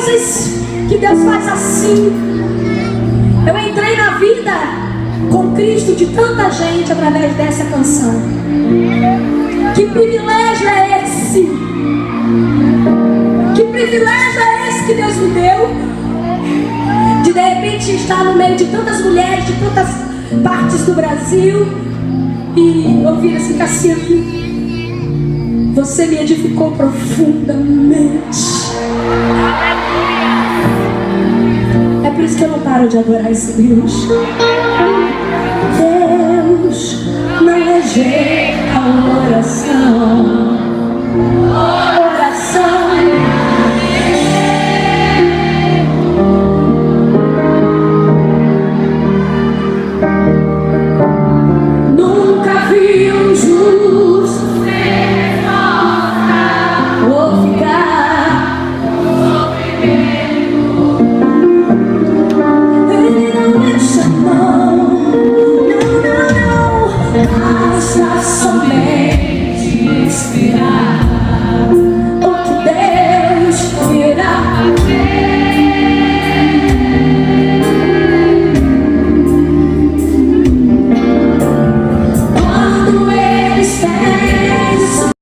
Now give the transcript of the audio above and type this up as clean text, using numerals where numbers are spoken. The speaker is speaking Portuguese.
coisas que Deus faz assim. Eu entrei na vida com Cristo de tanta gente através dessa canção. Que privilégio é esse? Que privilégio é esse que Deus me deu? De repente estar no meio de tantas mulheres, de tantas partes do Brasil, e ouvir assim: Cassiane, você me edificou profundamente. É por isso que eu não paro de adorar esse Deus. Deus não rejeita a oração.